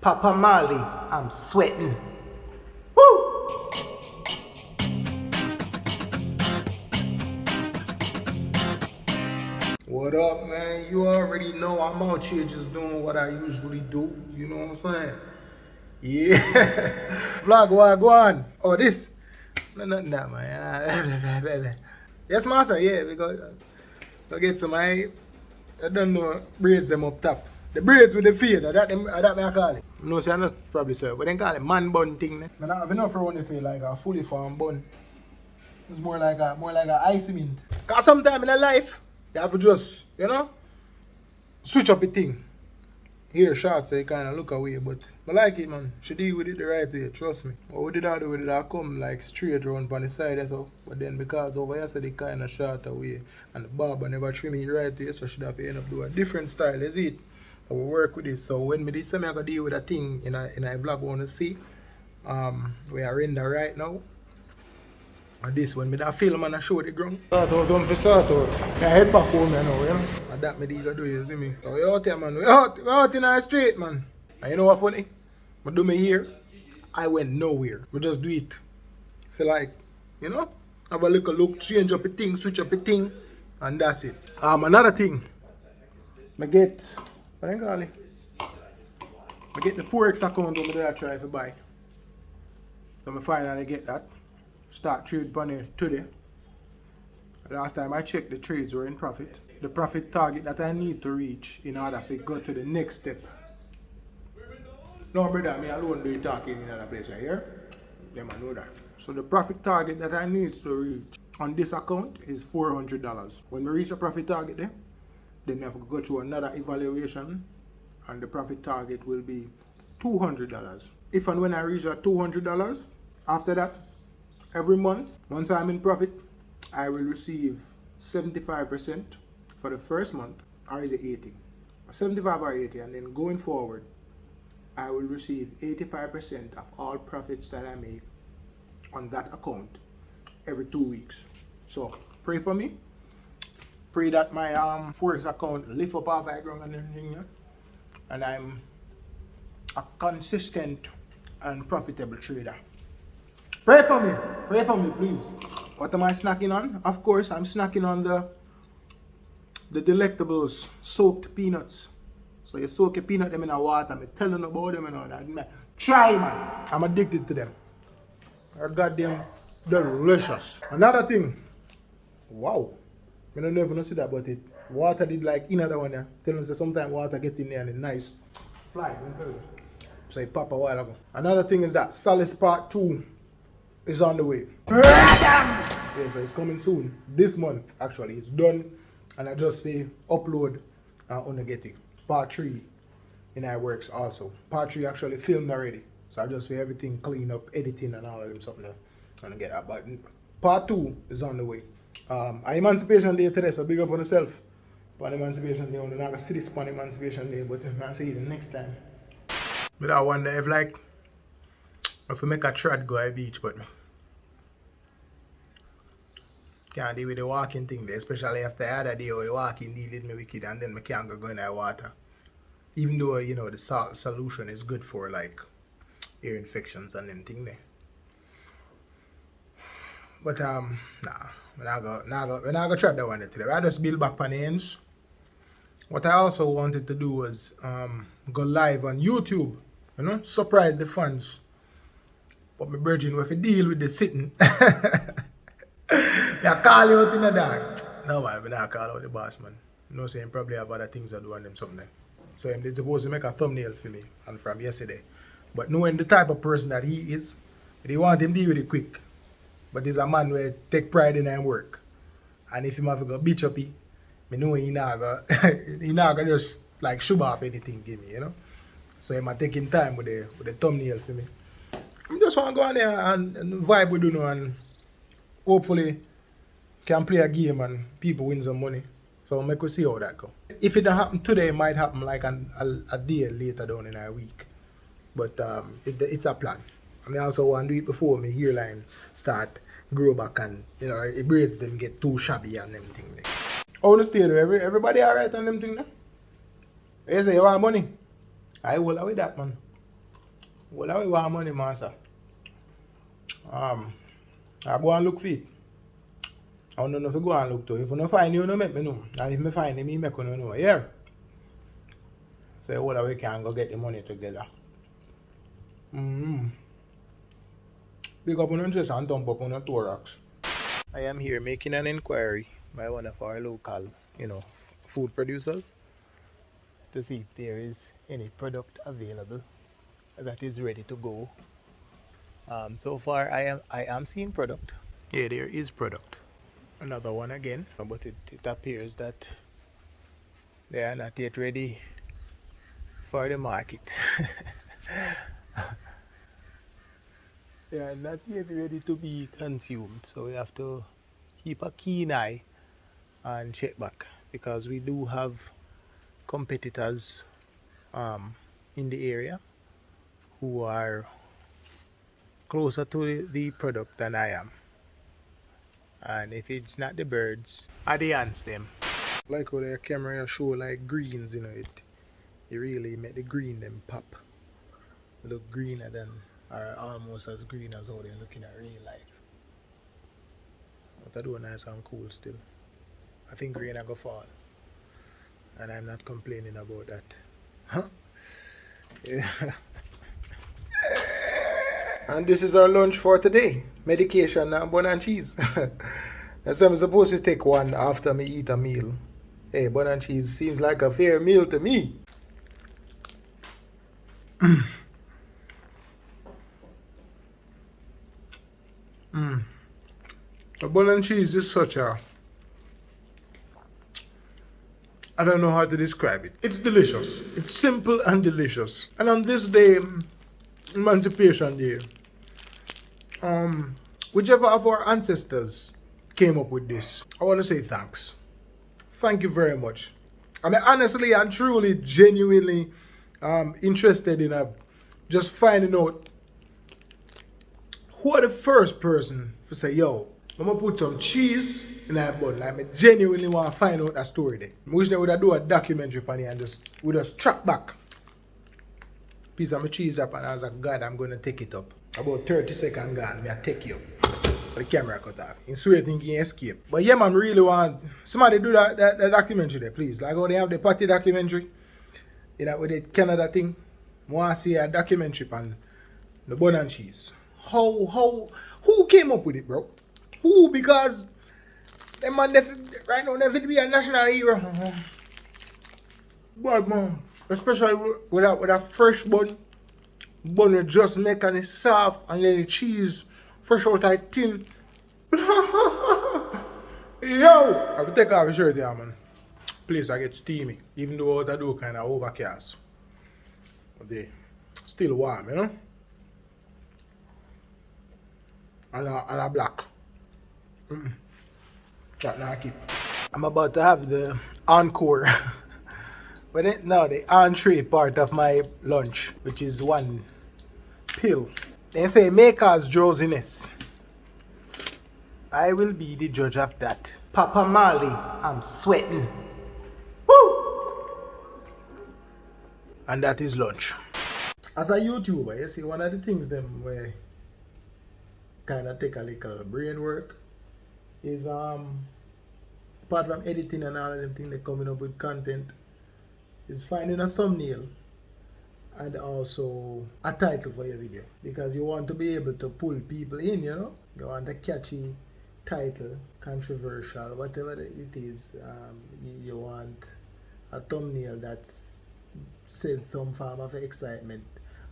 Papa Marley, I'm sweating. Woo! What up, man? You already know I'm out here just doing what I usually do. You know what I'm saying? Yeah. Vlog, what go on? Oh, this? No, nothing that, man. Yes, master. Yeah, because I get some I don't know braids them up top. The braids with the fade, that me I call it. No, see, I'm not probably sir, but they call it man bun thing. I don't have enough for one feel like a fully formed bun. It's more like a icy mint. Cause sometime in a life, you have to just, switch up a thing. Here short so you kinda look away, but I like it, man. She deal with it the right way, trust me. What we did all do with it, I come like straight around on the side or so. But then because over here so they kinda short away and the barber never trim it right way, so she'd have to end up doing a different style, is it? But we work with this. So when me this time I gotta deal with a thing in a vlog we wanna see. We are render right now. And this when me da film and I show the ground. Sort out don't for sort out. I head back home now, you know. And that me go do, you see me. So we out here, man. We out in the street, man. And you know what funny? But do me here, I went nowhere. We just do it. Feel like, have a little look, change up a thing, switch up a thing, and that's it. Another thing. I get, what do you call it? I get the Forex account over I try to buy. So I finally get that. Start trade on it today. Last time I checked, the trades were in profit. The profit target that I need to reach in order to go to the next step. No, brother, me alone do talking in another place right here. Them I know that. So the profit target that I need to reach on this account is $400. When we reach a profit target there, then we have to go through another evaluation and the profit target will be $200. If and when I reach that $200, after that, every month, once I'm in profit, I will receive 75% for the first month, or is it 80? 75 or 80, and then going forward, I will receive 85% of all profits that I make on that account every 2 weeks. So pray for me. Pray that my Forex account lift up off the ground and everything, and I'm a consistent and profitable trader. Pray for me, please. What am I snacking on? Of course, I'm snacking on the delectables soaked peanuts. So you soak a peanut them in a water, I'm telling about them and all that. Try, man. I'm addicted to them. They're goddamn delicious. Another thing. Wow. I don't know if you see that, but it water did like in other one there. Tell us that sometimes water get in there and it's nice. Fly, so it pop a while ago. Another thing is that Solace Part 2 is on the way. Yeah, so it's coming soon. This month, actually. It's done. And I just say upload and get it. Part 3 in our works also. Part 3 actually filmed already. So I just say everything clean up, editing and all of them something and get that. But part 2 is on the way. Emancipation Day today, so big up on yourself. On Emancipation Day, I'm not gonna see this on Emancipation Day, but I'm gonna see it the next time. But I wonder if we make a trot go to the beach, but can't deal with the walking thing there, especially after the other day where walking needed me wicked and then I can't go in the water. Even though, the salt solution is good for like ear infections and them thing there. But nah, we're not gonna try that one today. I just build back on the ends. What I also wanted to do was go live on YouTube, surprise the fans. But my brethren, if you deal with the sitting, I call you out in the dark. No man, I'm not call out the boss, man. No saying probably have other things to do on them something. So they're supposed to make a thumbnail for me and from yesterday. But knowing the type of person that he is, they want him to deal with it quick. But he's a man who take pride in his work. And if him have to go bitch up, I know he not gonna just like shove off anything give me, So I'm taking time with the thumbnail for me. I just want to go on there and vibe with you and hopefully can play a game and people win some money. So make we see how that go. If it don't happen today, it might happen like a day later down in a week. But it's a plan. I also want to do it before my hairline start grow back and it braids them get too shabby and them thing there. How the stay there? Everybody alright on them thing there? You say you want money? I will with that, man. Well, I want money, master. I go and look for it. I don't know if you go and look to. If you don't find you, don't make me know. And if me find him, me make you know. Yeah. So what we can go get the money together. Big up on interest and dump up on the Forex. I am here making an inquiry by one of our local, food producers to see if there is any product available that is ready to go. So far I am seeing product. Yeah, there is product. Another one again, but it appears that they are not yet ready for the market. They are not yet ready to be consumed, so we have to keep a keen eye and check back, because we do have competitors in the area who are closer to the product than I am. And if it's not the birds, are the ants them. Like how the camera show like greens, it really make the green them pop. Look greener than, or almost as green as how they're looking at real life. But I do nice and cool still. I think rain are gonna fall. And I'm not complaining about that. Huh? Yeah. And this is our lunch for today. Medication and bun and cheese. That's why I'm supposed to take one after me eat a meal. Hey, bun and cheese seems like a fair meal to me. The bun and cheese is such a... I don't know how to describe it. It's delicious. It's simple and delicious. And on this day, Emancipation Day, whichever of our ancestors came up with this, I want to say thanks. Thank you very much. I mean, honestly and truly, genuinely interested in just finding out who are the first person to say, yo, I'm gonna put some cheese in that bun. Like, I genuinely want to find out that story there. I wish they would have do a documentary on it and we just track back piece of my cheese up, and I was like, God, I'm gonna take it up. About 30 seconds gone, I take you up. The camera cut off. In Sweden thinking escape. But yeah, man, really want somebody do that documentary there, please. Like how they have the party documentary, with the Canada thing. I want to see a documentary on the bun and cheese. Who came up with it, bro? Who? Because them man right now they be a national hero. But man, especially with a fresh bun you just make and it's soft, and then the cheese fresh out of tin. Yo! I have to take off the shirt there, man. Place I get steamy, even though I do kind of overcast. But they still warm, And a black. That now I keep. I'm about to have the encore. But now the entree part of my lunch, which is one pill. They say may cause drowsiness. I will be the judge of that. Papa Marley, I'm sweating. Woo! And that is lunch. As a YouTuber, you see, one of the things them where kind of take a little brain work is apart from editing and all of them things, they coming up with content, is finding a thumbnail and also a title for your video, because you want to be able to pull people in, you want a catchy title, controversial, whatever it is. You want a thumbnail that says some form of excitement.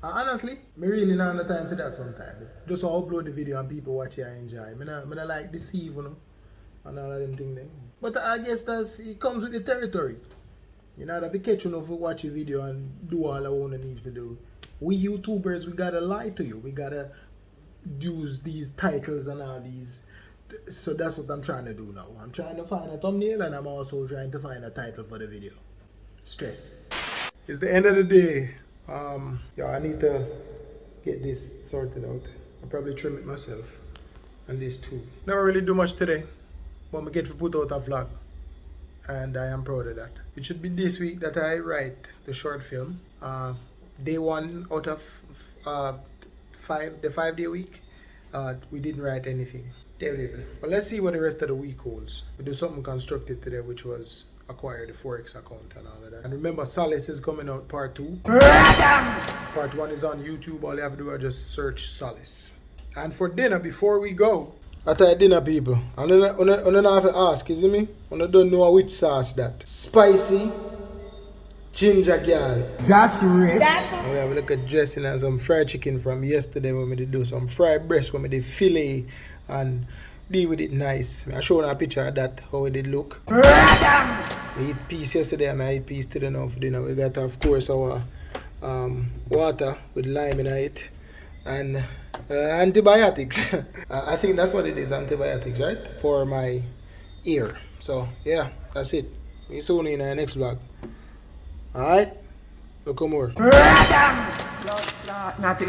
Honestly, I really not have the time for that sometimes. Just want to upload the video and people watch it and enjoy. I don't like deceive, and all of them things. But I guess it comes with the territory. If you catch enough to watch a video and do all I want to need to do. We YouTubers, we gotta lie to you. We gotta use these titles and all these. So that's what I'm trying to do now. I'm trying to find a thumbnail and I'm also trying to find a title for the video. Stress. It's the end of the day. I need to get this sorted out. I'll probably trim it myself. And this too. Never really do much today. But I get to put out a vlog. And I am proud of that. It should be this week that I write the short film. Day 1 out of uh, the 5 day week, we didn't write anything. Terrible. But let's see what the rest of the week holds. We do something constructive today, which was acquire the Forex account and all of that. And remember, Solace is coming out part 2. Part 1 is on YouTube. All you have to do is just search Solace. And for dinner, before we go, after dinner, people, I don't have to ask, is it me? I don't know which sauce that. Spicy ginger girl. That's rich. We have a look at dressing and some fried chicken from yesterday when we did do some fried breast when we did fillet and deal with it nice. I showed a picture of that, how it did look. We eat peas yesterday and I eat peas today now for dinner. We got, of course, our water with lime in it and antibiotics. I think that's what it is, antibiotics, right? For my ear. So, yeah, that's it. See you soon in the next vlog. Alright? Look more. Not